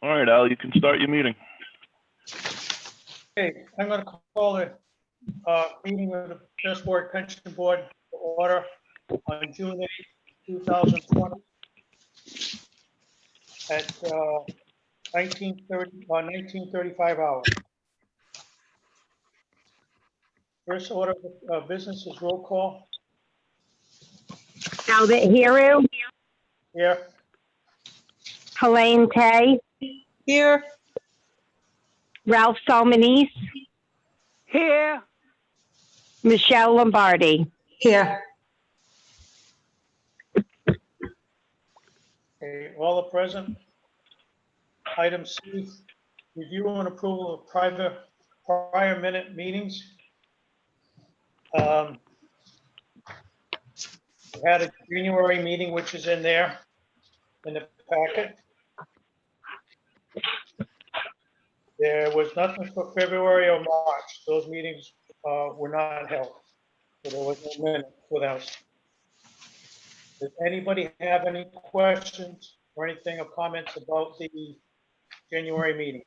All right, Al, you can start your meeting. Okay, I'm going to call the meeting of the First Warwick Pension Board to order on June 8th, 2020 at 19:35 hours. First order of business is roll call. Albert Heru, Here. Helene Tay, Here. Ralph Solmonese, Here. Michelle Lombardi. Here. Okay, all are present. Item C, review and approval of prior minute meetings. We had a January meeting, which is in there in the packet. There was nothing for February or March. Those meetings were not held. So there was no minute for those. Does anybody have any questions or anything or comments about the January meeting?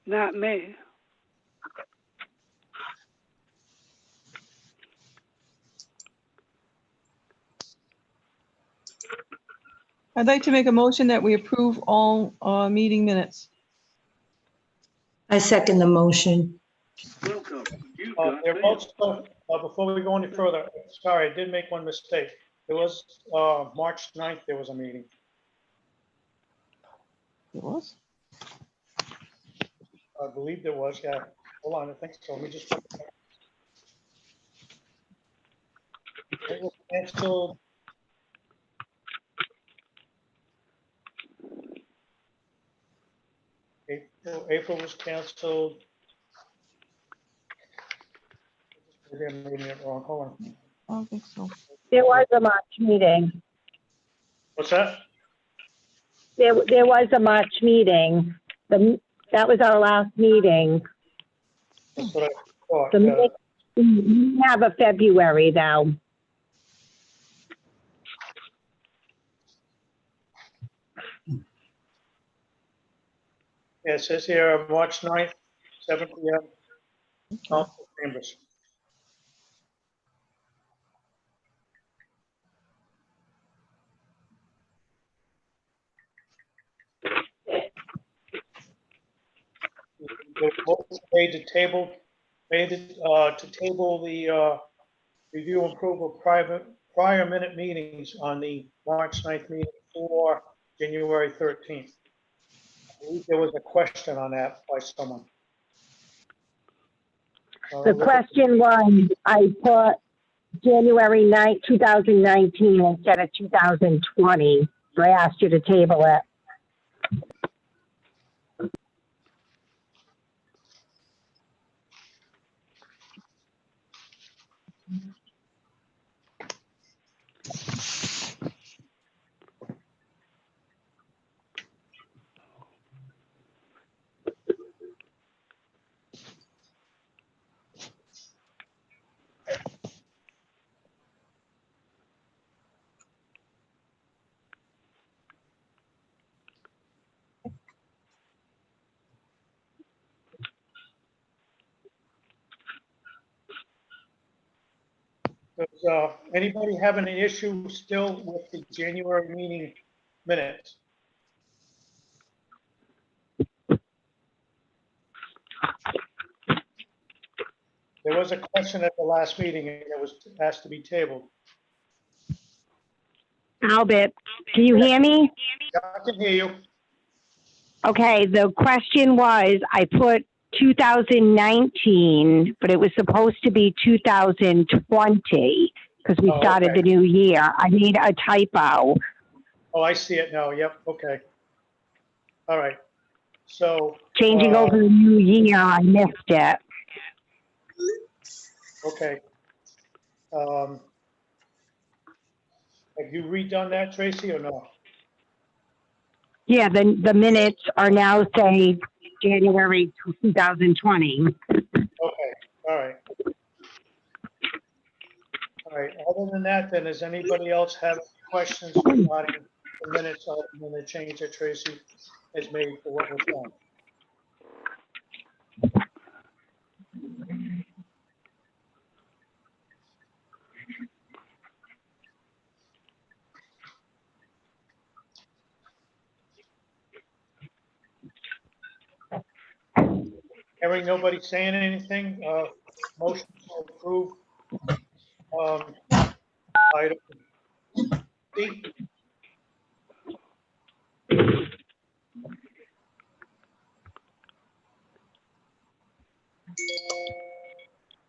Not me. I'd like to make a motion that we approve all meeting minutes. I second the motion. There also, before we go any further, sorry, I did make one mistake. There was March 9th, there was a meeting. It was? I believe there was, yeah. Hold on, I think so. Let me just. It was canceled. April was canceled. Maybe I'm reading it wrong. Hold on. I don't think so. There was a March meeting. What's that? There was a March meeting. That was our last meeting. That's what I thought. The minutes, we have a February though. Yeah, it says here, March 9th, 7 p.m. Council chambers. Made to table the review and approval of prior minute meetings on the March 9th meeting for January 13th. I believe there was a question on that by someone. The question was, I put January 9th, 2019 instead of 2020. So I asked you to table it. Does anybody having an issue still with the January meeting minutes? There was a question at the last meeting and it was asked to be tabled. Albert, can you hear me? Yeah, I can hear you. Okay, the question was, I put 2019, but it was supposed to be 2020 because we started okay. the new year. I made a typo. Oh, I see it now. Yep. Okay. All right. So. Changing over the new year, I missed it. Okay. Have you redone that, Tracy, or no? Yeah, the minutes are now say January 2020. Okay, all right. All right, other than that, then, does anybody else have questions regarding the minutes of the change that Tracy has made for what was done? Hearing nobody saying anything, motion to approve, item C.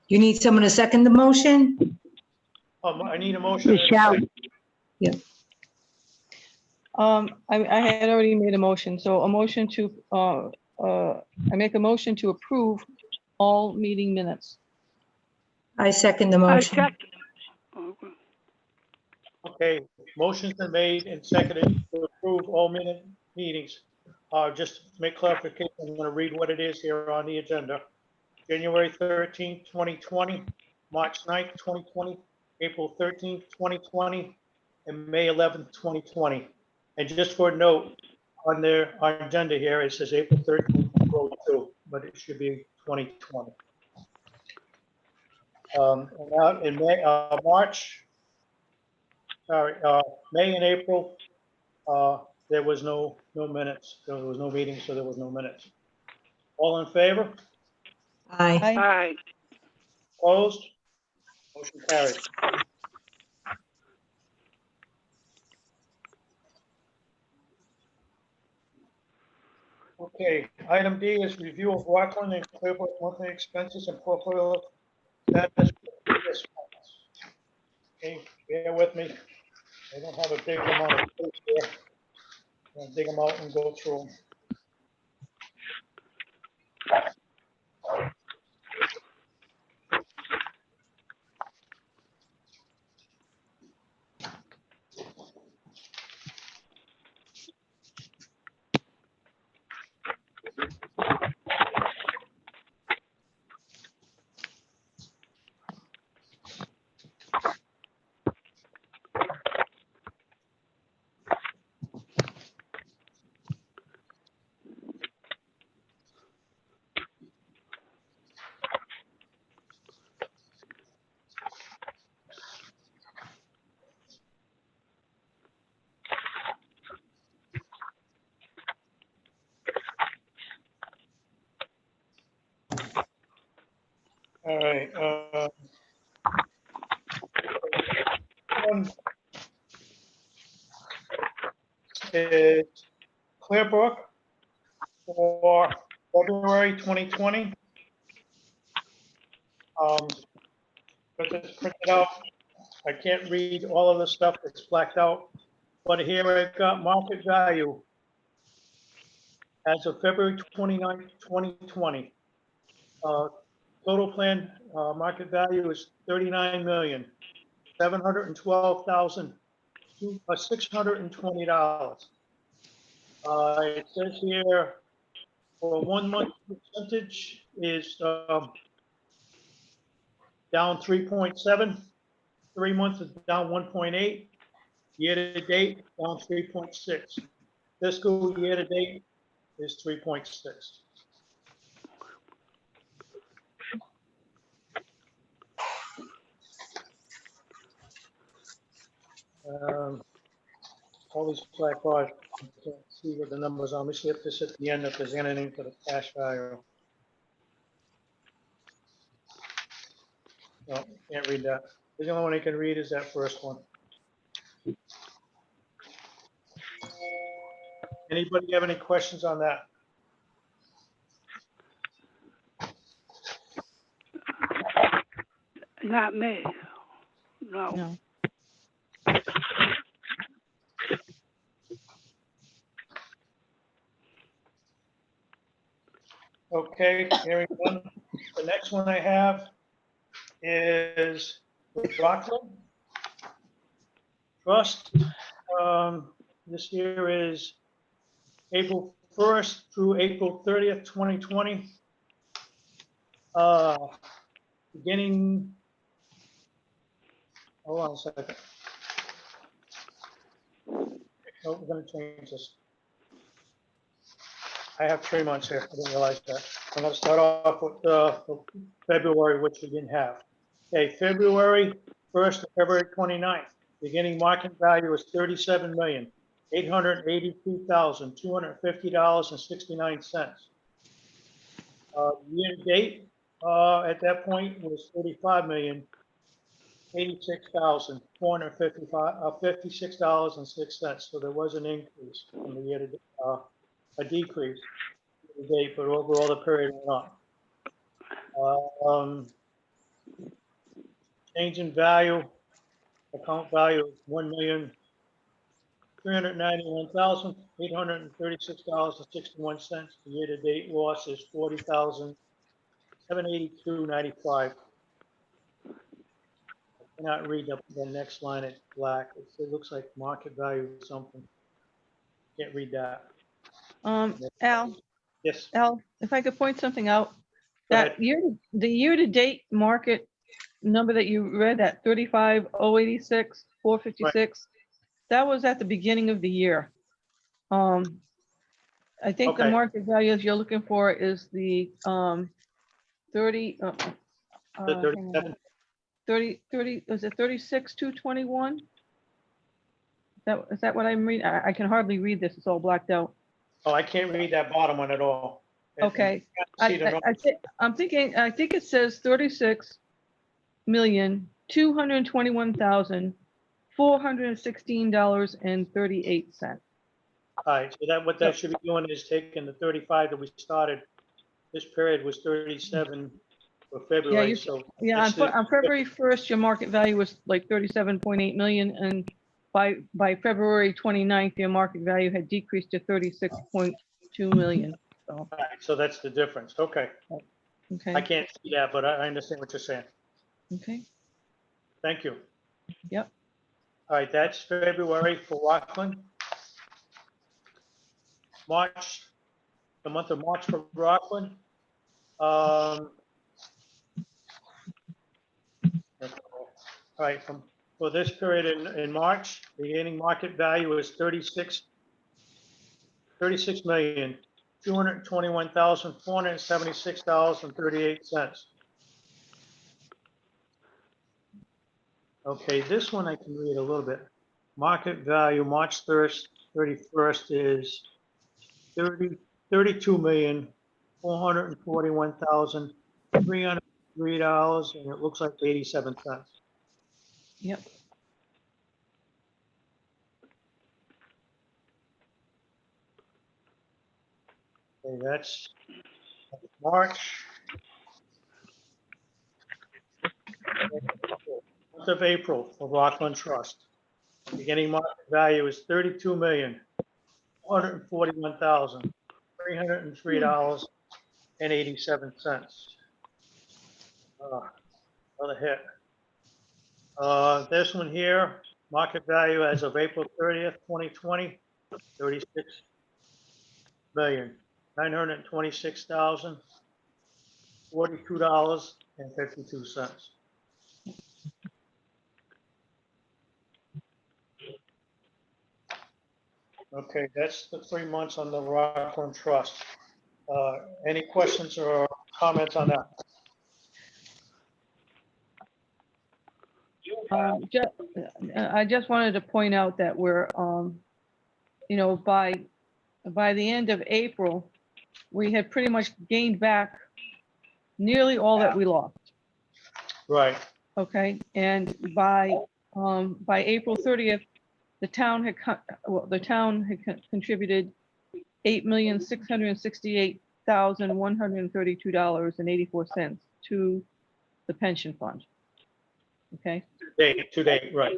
You need someone to second the motion? I need a motion. and a Michelle, second. I had already made a motion, so a motion to, I make a motion to approve all meeting minutes. I second the I motion. second. Okay. Okay, motion's been made and seconded to approve all minute meetings. Just to make clarification, I'm gonna read what it is here on the agenda. January 13th, 2020, March 9th, 2020, April 13th, 2020, and May 11th, 2020. And just for a note, on our agenda here, it says April 13th, 2022, but it should be 2020. And now in May, May and April, there was no minutes. There was no meeting, so there was no minutes. All in favor? Aye. Aye. Aye. Opposed? Motion carried. Okay, item D is review of Rockland and Clearbrook monthly expenses and portfolio status. Okay, bear with me. I don't have a big amount of space here. I'm gonna dig them out and go through them. All right, one is Clearbrook for February 2020. Because it's printed out, I can't read all of the stuff that's blacked out, but here I've got market value as of February 29th, 2020. Total plan, market value is $39,712,620. It says here for 1 month percentage is down 3.7, 3 months is down 1.8, year to date down 3.6. Fiscal year to date is 3.6. All these black bars, I can't see what the numbers are. Let me see if this at the end, if there's anything for the cash value. No, can't read that. The only one I can read is that first one. Anybody have any questions on that? Not me. No. No. Okay, hearing none. The next one I have is the Rockland Trust. This here is April 1st through April 30th, 2020. Beginning, hold on a second. Oh, we're gonna change this. I have 3 months here, I didn't realize that. I'm gonna start off with February, which we didn't have. Okay, February 1st to February 29th, beginning market value is $37,882,250.69. Year to date, at that point was $56,056.06. So there was an increase from the year to, a decrease to date, but overall the period went up. Change in value, account value is $1,391,836.61. The year-to-date loss is $40,782.95. I cannot read the next line, it's black. It looks like market value or something. Can't read that. Al, Yes, if I could point something out, go that ahead. the year-to-date market number that you read, that 35,086, 456, that was at the beginning of the year. I think the Okay. market values you're looking for is the 30, The hang on. 37. 30, was it 36,221? Is that what I'm reading? I can hardly read this, it's all blacked out. Oh, I can't read that bottom one at all. Okay. See the numbers. I think it says 36,221,416.38. All right, so what that should be doing is taking the 35 that we started. This period was 37 for February, so. Yeah, that's the- on February 1st, your market value was like 37.8 million, and by February 29th, your market value had decreased to 36.2 million. So, All right, so that's the difference. Okay. I okay, can't see that, but I understand what you're saying. okay, Thank you. yep. All right, that's February for Rockland. March, the month of March for Rockland. All right, for this period in March, the beginning market value is 36,221,476.38. Okay, this one I can read a little bit. Market value, March 31st is $32,441,303, and it looks like 87 cents. Yep. Okay, that's March. Month of April for Rockland Trust. Beginning market value is $32,441,303.87. Another hit. This one here, market value as of April 30th, 2020, $36,926,042.52. Okay, that's the 3 months on the Rockland Trust. Any questions or comments on that? I just wanted to point out that we're, by the end of April, we had pretty much gained back nearly all that we lost. Right, Okay, and by April 30th, the town had contributed $8,668,132.84 to the pension fund. Okay, today, right,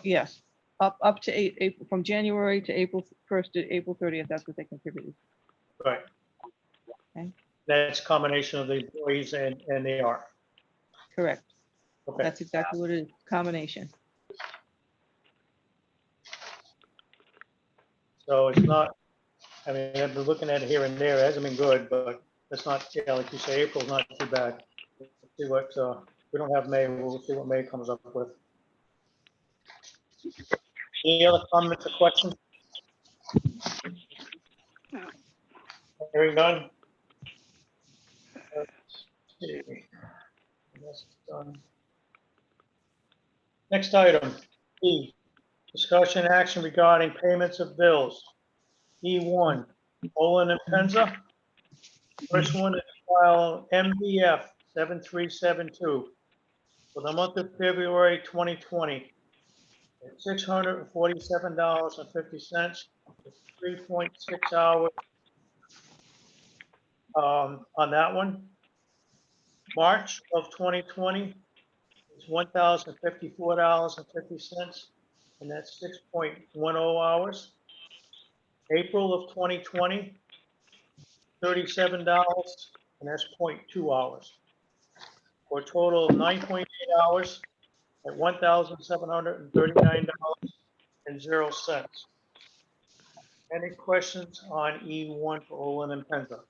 yes, up to April, from January to April 1st to April 30th, that's what they contributed. right. Okay. That's a combination of the employees and they are. Correct. Okay, That's exactly what it is, combination. so it's not I mean, I've been looking at it here and there. It hasn't been good, but it's not, yeah, like you say, April's not too bad. We'll see what, we don't have May. We'll see what May comes up with. Any other comments or questions? No. Hearing none. Let's see. That's done. Next item, E, discussion action regarding payments of bills. E1, Olin and Penza. First one is file MVF 7372 for the month of February 2020. At $647.50, 3.6 hours on that one. March of 2020 is $1,054.50, and that's 6.10 hours. April of 2020, $37, and that's 0.2 hours. For a total of 9.8 hours at $1,739.00. Any questions on E1 for Olin and Penza?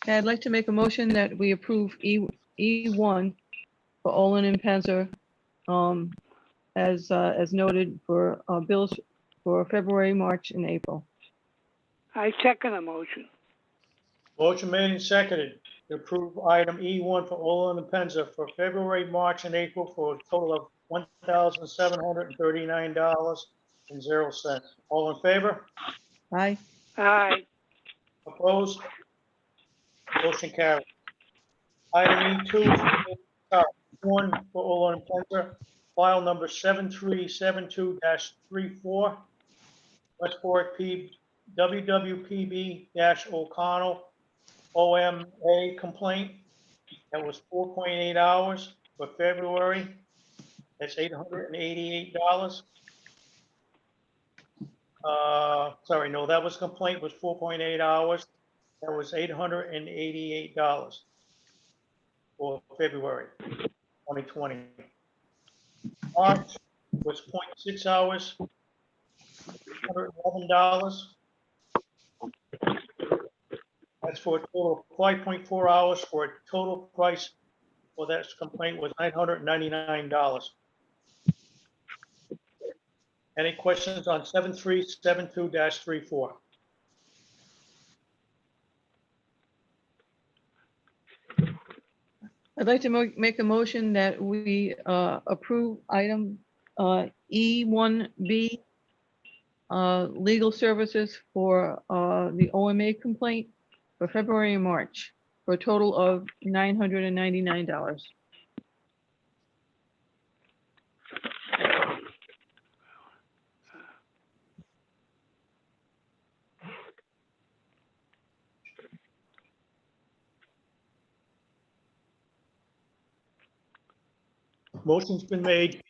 Okay, I'd like to make a motion that we approve E1 for Olin and Penzer, as noted for bills for February, March, and April. I second the motion. Motion made and seconded to approve item E1 for Olin and Penza for February, March, and April for a total of $1,739.00. All in favor? Aye. Aye. Opposed? Motion carried. Item E2 is one for Olin and Penza, file number 7372-34, Westport WWPB-O'Connell OMA complaint. That was 4.8 hours for February. That's $888. Sorry, no, that was complaint was 4.8 hours. That was $888 for February 2020. March was 0.6 hours, $111. That's for a total of 5.4 hours for a total price for that complaint was $999. Any questions on 7372-34? I'd like to make a motion that we approve item E1B, legal services for the OMA complaint for February and March for a total of $999. Motion's been made.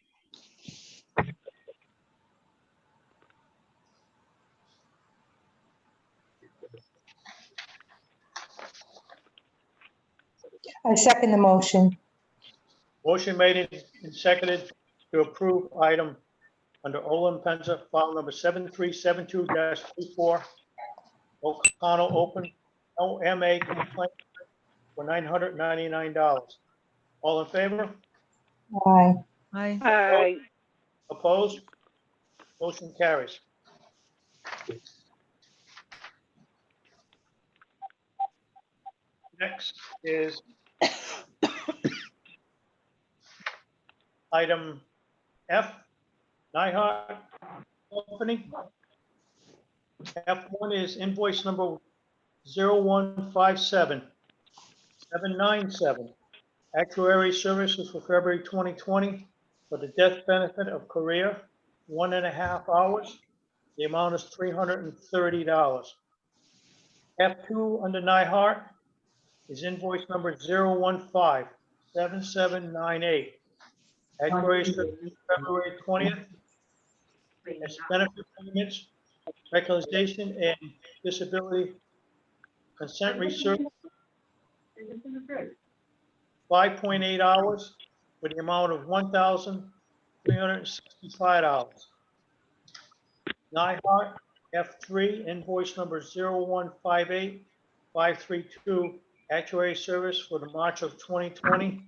I second the motion. Motion made and seconded to approve item under Olin Penza, file number 7372-34, O'Connell Open OMA complaint for $999. All in favor? Aye. Aye. Aye. Opposed? Motion carries. Next is item F, Nyhart Company. F1 is invoice number 0157797. Actuary services for February 2020 for the death benefit of Korea, 1.5 hours. The amount is $330. F2 under Nyhart is invoice number 0157798. Actuary services February 20th. As benefit payments, recognition and disability consent research, 5.8 hours. for the amount of $1,365. Nyhart F3 invoice number 0158532, actuary service for the March of 2020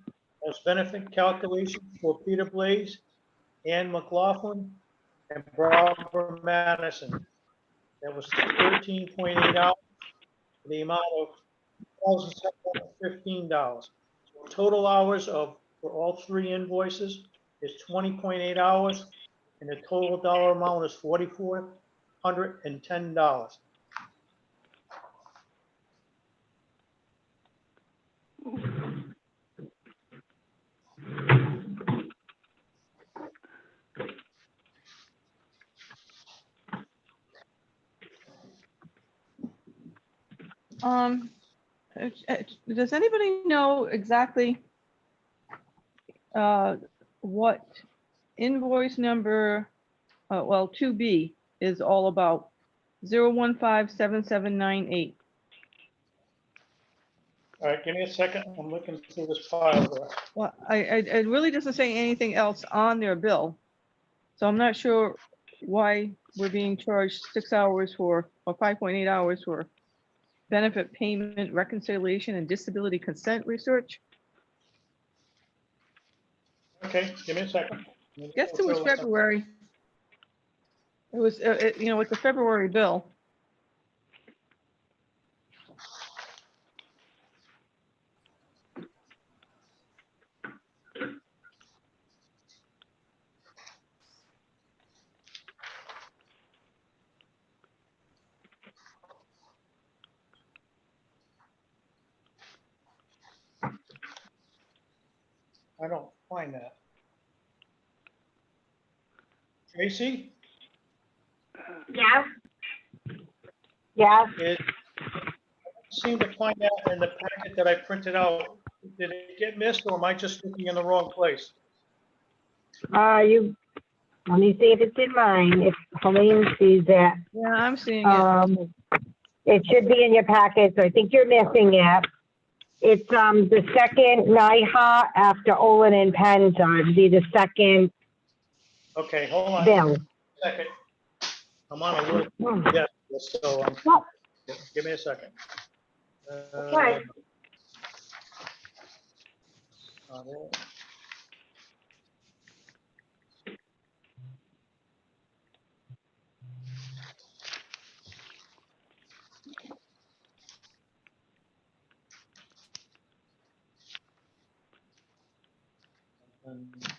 as benefit calculation for Peter Blaze, Ann McLaughlin, and Barbara Madison. That was 13.8 hours for the amount of $1,715. Total hours for all three invoices is 20.8 hours, and the total dollar amount is $4,410. Does anybody know exactly what invoice number, well, 2B is all about? 0157798. All right, give me a second. I'm looking through this file here. Well, it really doesn't say anything else on their bill. So I'm not sure why we're being charged 6 hours or 5.8 hours for benefit payment, reconciliation, and disability consent research. Okay, give me a second. Guess it was February. It was, it's a February bill. I don't find that. Tracy, Yes. Yes. I seem to find that in the packet that I printed out. Did it get missed, or am I just looking in the wrong place? Let me see if it's in mine, if Helene sees it. Yeah, I'm seeing it. It should be in your packet, so I think you're missing it. It's, the second NIHA after Olin and Penn, so it'd be the second Okay, hold on a bill. second. I'm on a little, yeah, so, give me a second. Okay. There.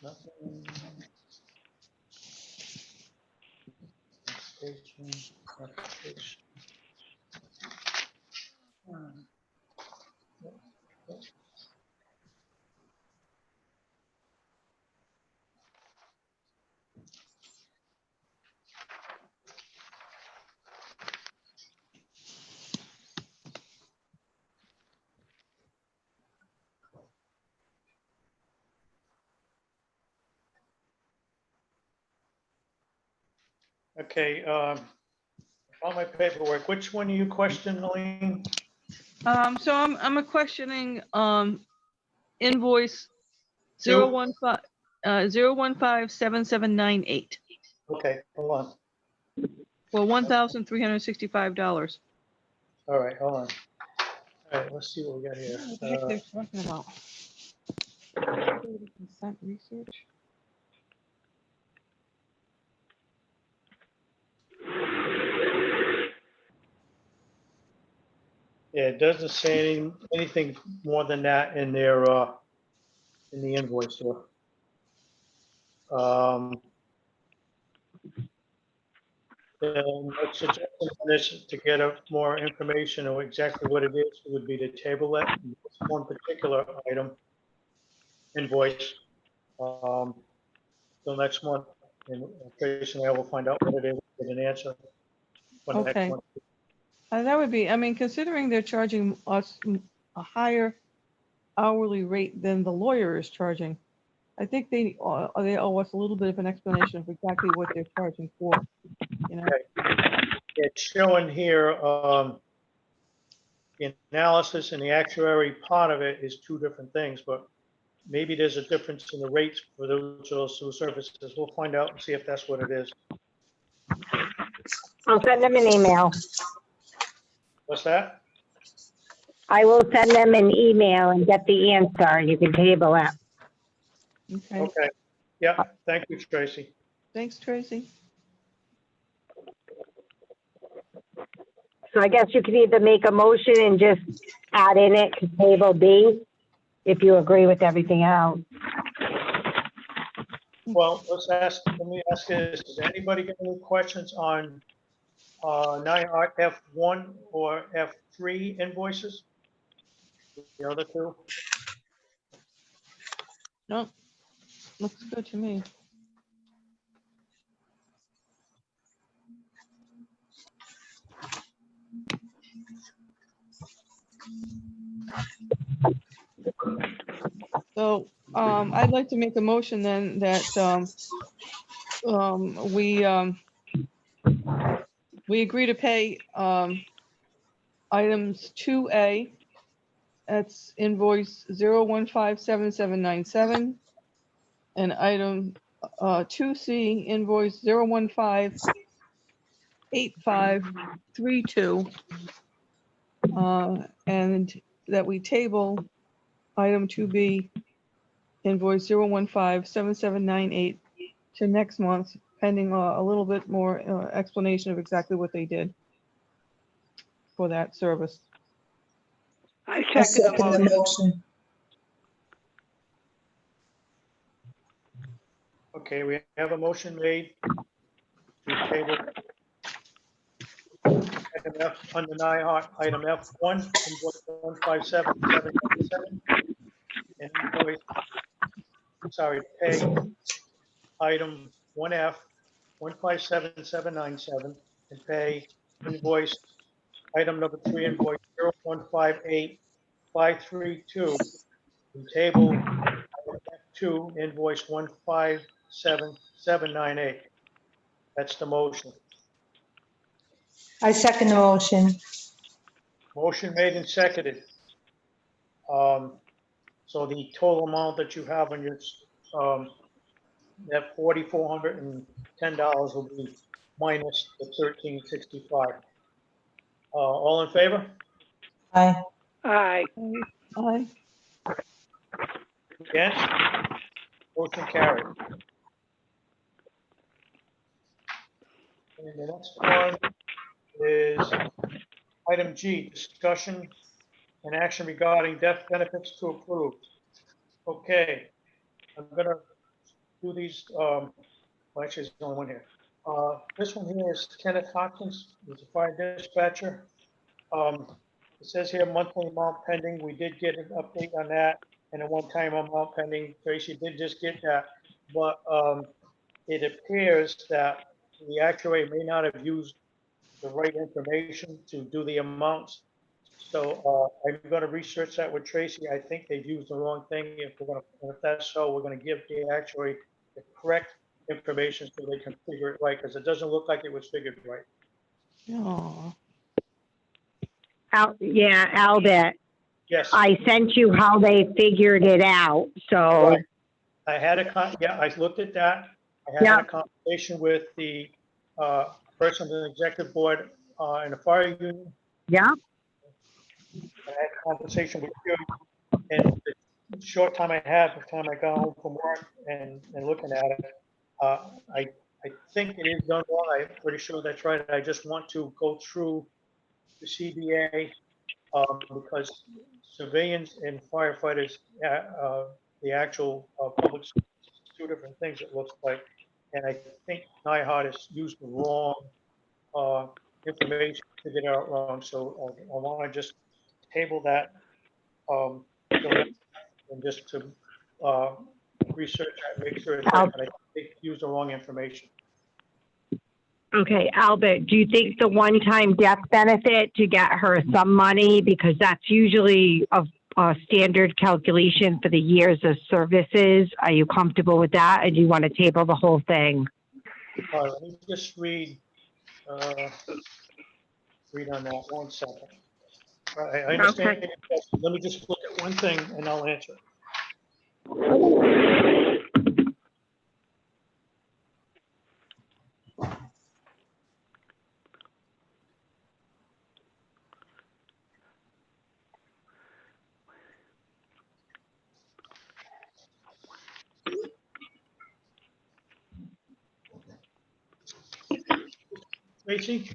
Nothing. Application. Okay, on my paperwork, which one are you questioning, Elaine? So I'm questioning invoice Two? 0157798 Okay, hold on. for $1,365. All right, hold on. All right, let's see what we got here. What the heck they're talking about? Consent research. Yeah, it doesn't say anything more than that in their, in the invoice here. And what's suggested on this, to get more information or exactly what it is, would be to table it, one particular item, invoice, till next month. And Tracy and I will find out what it is, get an answer. for next Okay. month. That would be, I mean, considering they're charging us a higher hourly rate than the lawyer is charging, I think they owe us a little bit of an explanation of exactly what they're charging for, you know? It's showing here, the analysis and the actuary part of it is two different things, but maybe there's a difference in the rates for those two services. We'll find out and see if that's what it is. I'll send them an email. What's that? I will send them an email and get the answer. You can table it. Okay, Okay. Yeah, thank you, Tracy. thanks, Tracy. So I guess you could either make a motion and just add in it to table B, if you agree with everything else. Well, let me ask this, does anybody got any questions on, 9R F1 or F3 invoices? The other two? No, looks good to me. So, I'd like to make a motion then that, we agree to pay, items 2A, that's invoice 0157797, and item, 2C, invoice 0158532, and that we table item 2B, invoice 0157798 to next month, pending a little bit more explanation of exactly what they did for that service. I I second the second the motion. motion. Okay, we have a motion made to table item F under 9R, item F1, invoice 157797, and invoice, pay item 1F 157797 and pay invoice item number 3, invoice 0158532, and table item F2, invoice 157798. That's the motion. I second the motion. Motion made and seconded. So the total amount that you have on your, that $4,410 will be minus the $1,365. All in favor? Aye. Aye. Aye. Against? Motion carried. And the next one is item G, discussion and action regarding death benefits to approve. Okay, I'm gonna do these, well, actually, there's only one here. This one here is Kenneth Hopkins, he's a fire dispatcher. It says here monthly amount pending. We did get an update on that, and a one-time amount pending. Tracy did just get that, but it appears that the actuary may not have used the right information to do the amounts. So I'm going to research that with Tracy. I think they've used the wrong thing. If that's so, we're going to give the actuary the correct information so they can figure it right, because it doesn't look like it was figured right. Aw. Yeah, Albert, Yes. I sent you how they figured it out, so, Right. I had I looked at that. I had Yeah. a conversation with the person on the executive board in the fire union. yeah, I had a conversation with you, and the short time I had, the time I got home from work and looking at it, I think it is done well. I'm pretty sure that's right. I just want to go through the CBA because civilians and firefighters, the actual public, two different things it looks like. And I think NIHOD has used the wrong information to get it out wrong. So I want to just table that and just to research that, make sure it's right, but I think they used the wrong information. okay, Albert, do you think the one-time death benefit to get her some money, because that's usually a standard calculation for the years of services, are you comfortable with that, or do you want to table the whole thing? Let me just read on that 1 second. I understand. Okay. Let me just look at one thing and I'll answer. Tracy?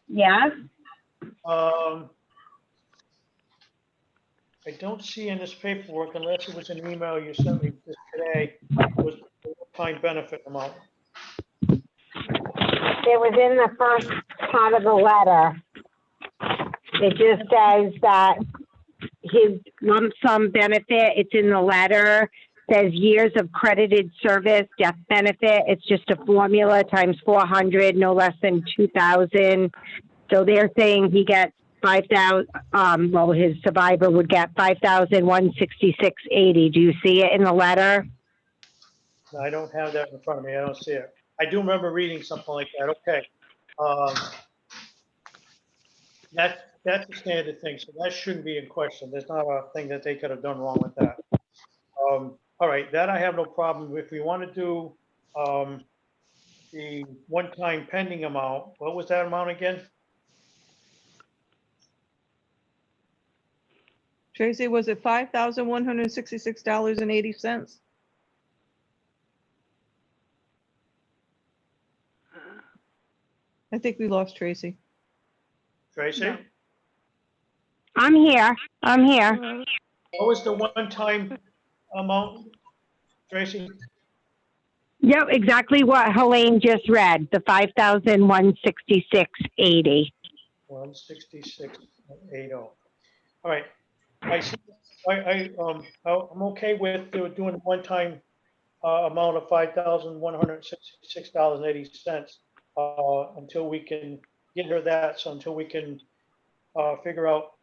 Yes? I don't see in this paperwork, unless it was an email you sent me just today, was the one-time benefit amount. It was in the first part of the letter. It just says that his lump sum benefit, it's in the letter, says years of credited service, death benefit. It's just a formula times 400, no less than 2,000. So they're saying he gets 5,000, well, his survivor would get 5,166.80. Do you see it in the letter? No, I don't have that in front of me. I don't see it. I do remember reading something like that. Okay. Um, That's a standard thing, so that shouldn't be in question. There's not a thing that they could have done wrong with that. All right, that I have no problem. If we want to do the one-time pending amount, what was that amount again? Tracy, was it $5,166.80? I think we lost Tracy. Tracy? No. I'm here. What was the one-time amount, Tracy? Yep, exactly what Helene just read, the 5,166.80. 166.80. All right. I see. I'm okay with doing the one-time amount of $5,166.80 until we can get her that. So until we can figure out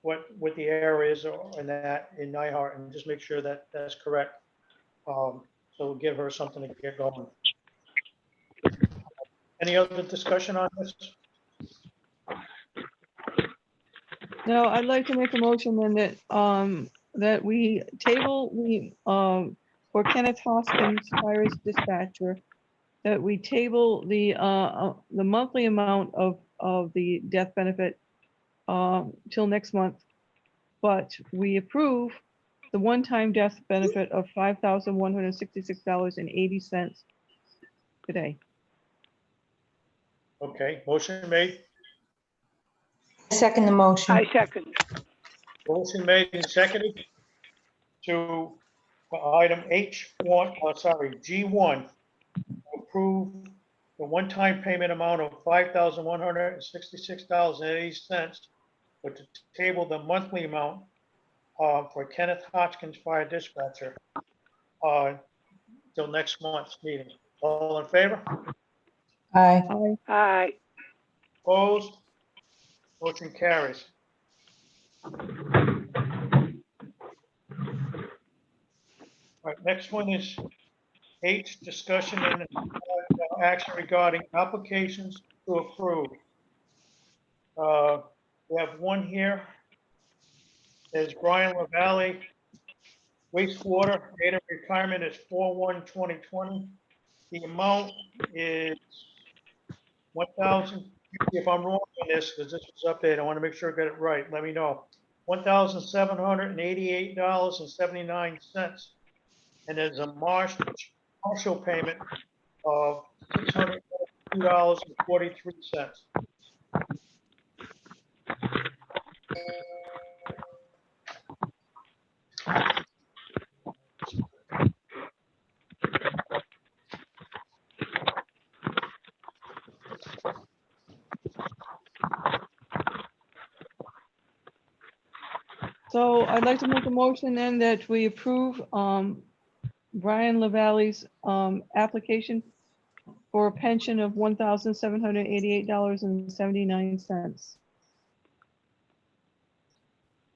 what the error is in that in Nyhart, and just make sure that that's correct. So we'll give her something to get going. Any other discussion on this? No, I'd like to make a motion then that we table for Kenneth Hoskins, fire dispatcher, that we table the monthly amount of the death benefit till next month, but we approve the one-time death benefit of $5,166.80 today. Okay, motion made. Second the motion. I second. Motion made and seconded to item G1, approve the one-time payment amount of $5,166.80, but to table the monthly amount for Kenneth Hotchkiss Fire Dispatcher till next month's meeting. All in favor? Aye. Aye. Opposed? Motion carries. All right, next one is H, discussion and action regarding applications to approve. We have one here. There's Brian LaValle, wastewater, date of retirement is 4/1/2020. The amount is 1,000, if I'm wrong on this, because this was updated, I want to make sure I got it right, let me know. $1,788.79. And there's a partial payment of $602.43. So I'd like to make a motion then that we approve Brian LaValle's application for a pension of $1,788.79.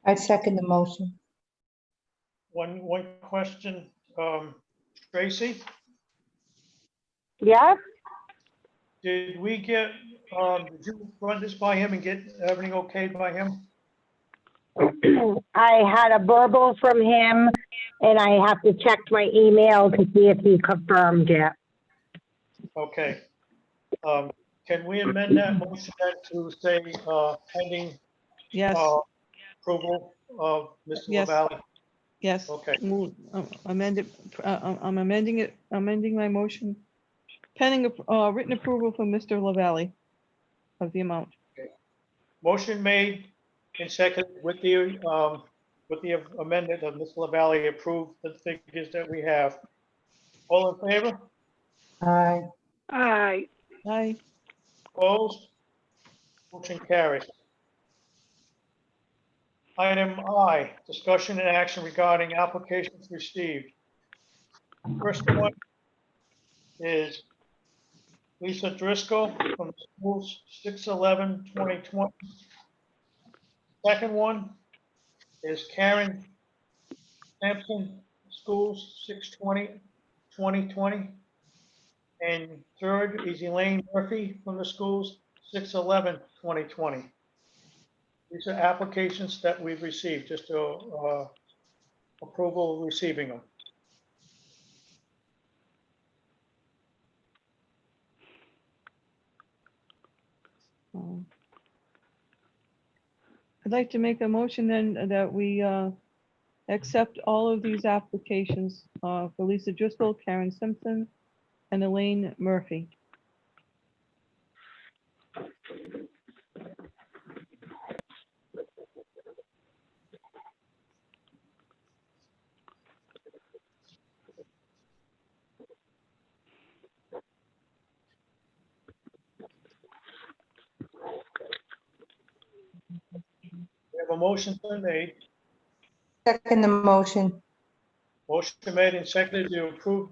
I second the motion. One question, Tracy, Yep. did we get, did you run this by him and get everything okayed by him? I had a verbal from him, and I have to check my email to see if he confirmed it. Okay. Can we amend that motion then to say pending Yes, approval of Mr. Yes. LaValle? yes. Okay. Amend it, I'm amending my motion pending written approval from Mr. LaValle of the amount. Motion made and second with the amendment of Ms. LaValle approved the figures that we have. All in favor? Aye. aye, Aye. Opposed? Motion carries. Item I, discussion and action regarding applications received. First one is Lisa Driscoll from the schools, 6/11/2020. Second one is Karen Sampson, schools, 6/20/2020. And third is Elaine Murphy from the schools, 6/11/2020. These are applications that we've received, just approval of receiving them. I'd like to make a motion then that we accept all of these applications for Lisa Driscoll, Karen Simpson, and Elaine Murphy. We have a motion been made. Second the motion. Motion made and seconded to approve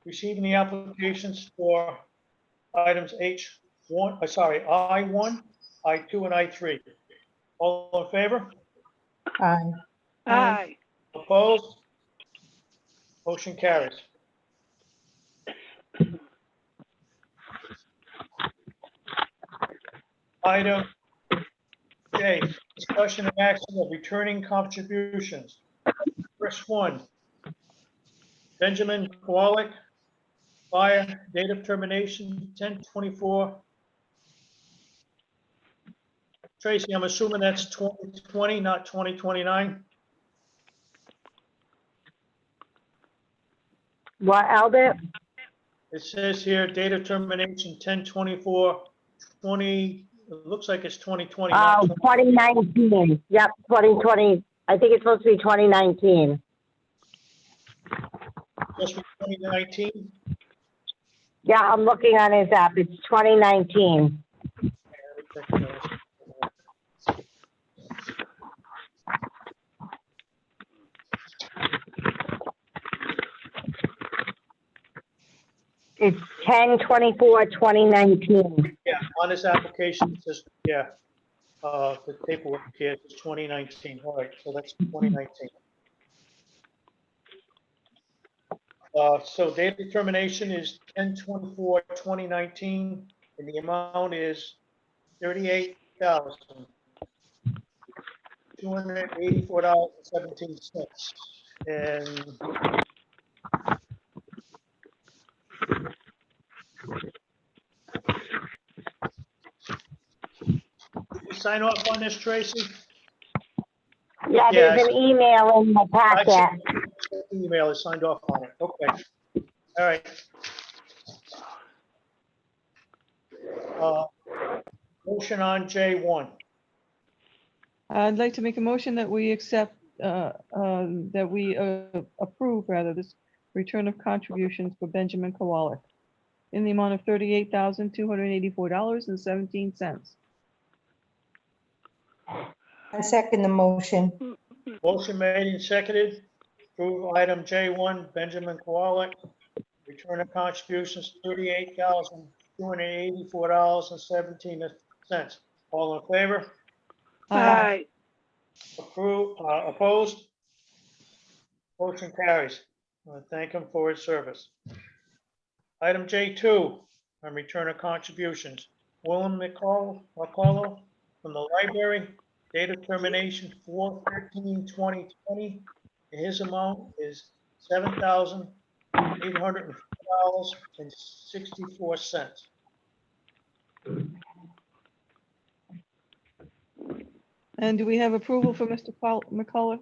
receiving the applications for items I1, I2, and I3. All in favor? Aye. aye, Opposed? Motion carries. Item J, discussion and action of returning contributions. First one, Benjamin Warwick, fire, date of termination, 10/24. Tracy, I'm assuming that's 2020, not 2029? What, Albert? It says here, date of termination, 10/24/20, it looks like it's 2020, not Oh, 2019. Yep, 2020. I think it's supposed to be 2019. just 2019. Yeah, I'm looking on his app. It's 2019. It's 10/24/2019. Yeah, on this application, it says, yeah, the paperwork here is 2019, all right, so that's 2019. So date of termination is 10/24/2019, and the amount is $38,284.17. And you sign off on this, Tracy? Yeah, there's an email in the I packet. see the email is signed off on it, okay. All right. Motion on J1. I'd like to make a motion that we accept, that we approve rather this return of contributions for Benjamin Kowalik in the amount of $38,284.17. I second the motion. Motion made and seconded. Approve item J1, Benjamin Kowalik. Return of contributions, $38,284.17. All in favor? aye, Opposed? Motion carries. I want to thank him for his service. Item J2, on return of contributions. William McCullough from the library, date of termination 4/13/2020, and his amount is $7,804.64. And do we have approval for Mr. McCullough?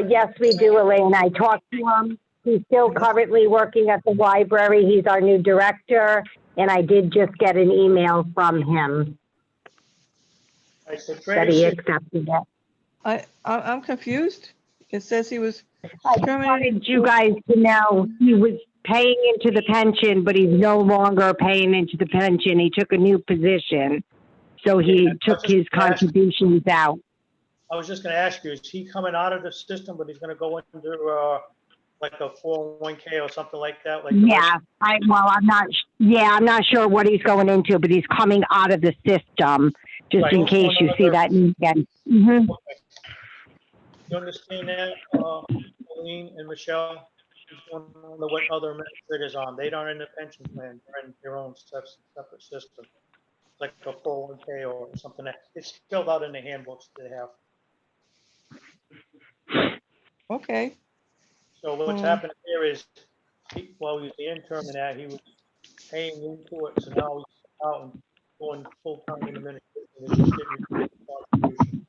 Yes, we do, Elaine. I talked to him. He's still currently working at the library. He's our new director, and I did just get an email from him I said, that he Tracy, accepted it. I'm confused. It says he was I just terminated. wanted you guys to know he was paying into the pension, but he's no longer paying into the pension. He took a new position. So he Yeah, took his contributions out. I was just gonna ask you, is he coming out of the system, but he's gonna go into, like a 401k or something like that? Like the Yeah, I'm not sure what he's going into, but he's coming out of the system, just Right. in case you see that again. Mhm. Okay. You understand that, Colleen and Michelle? He's going on the what other administrators on. They aren't in the pension plan. They're in their own separate system. Like a 401k or something that, it's filled out in the handbooks they have. Okay, So what's Hmm. happening here is, while he was the intern and that, he was paying into it, so now he's out and going full-time in administration. He's just getting a contribution.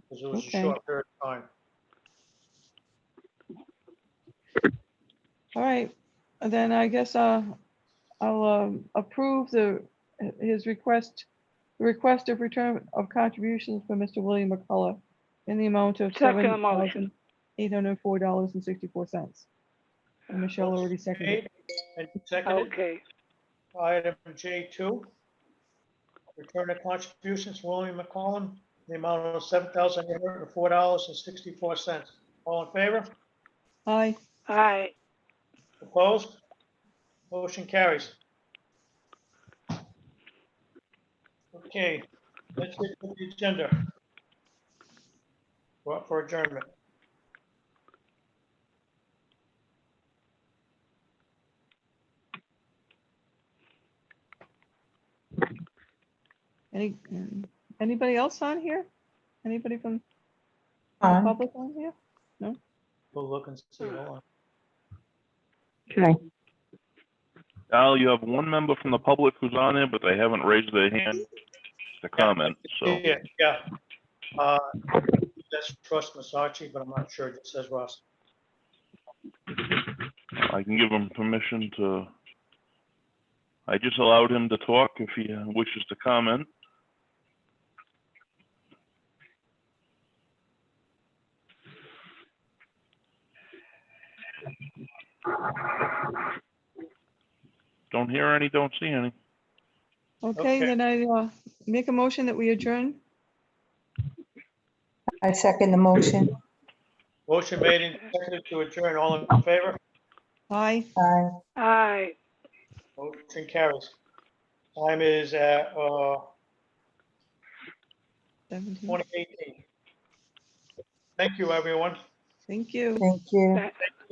Because it was a Okay. short period of time. all right. And then I guess I'll approve his request, the request of return of contributions for Mr. William McCullough in the amount of Second motion. $7,804.64. And Michelle already seconded. Made and seconded. Okay. Item J2, return of contributions to William McCollum, the amount of $7,804.64. All in favor? Aye. Aye. Opposed? Motion carries. Okay, let's get to the agenda. We're up for adjournment. Anybody else on here? Anybody from the public on here? We'll look and see. Hold on. Okay. Al, you have one member from the public who's on there, but they haven't raised their hand to comment, so. Yeah. That's Russ Masachi, but I'm not sure. It just says Russ. I can give him permission to, I just allowed him to talk if he wishes to comment. Don't hear any, don't see any. Okay, Okay. then I make a motion that we adjourn. I second the motion. Motion made and seconded to adjourn. All in favor? Aye. Aye. Aye. Motion carries. Time is at 17. 20:18. Thank you, everyone. Thank you. Thank you. Tha-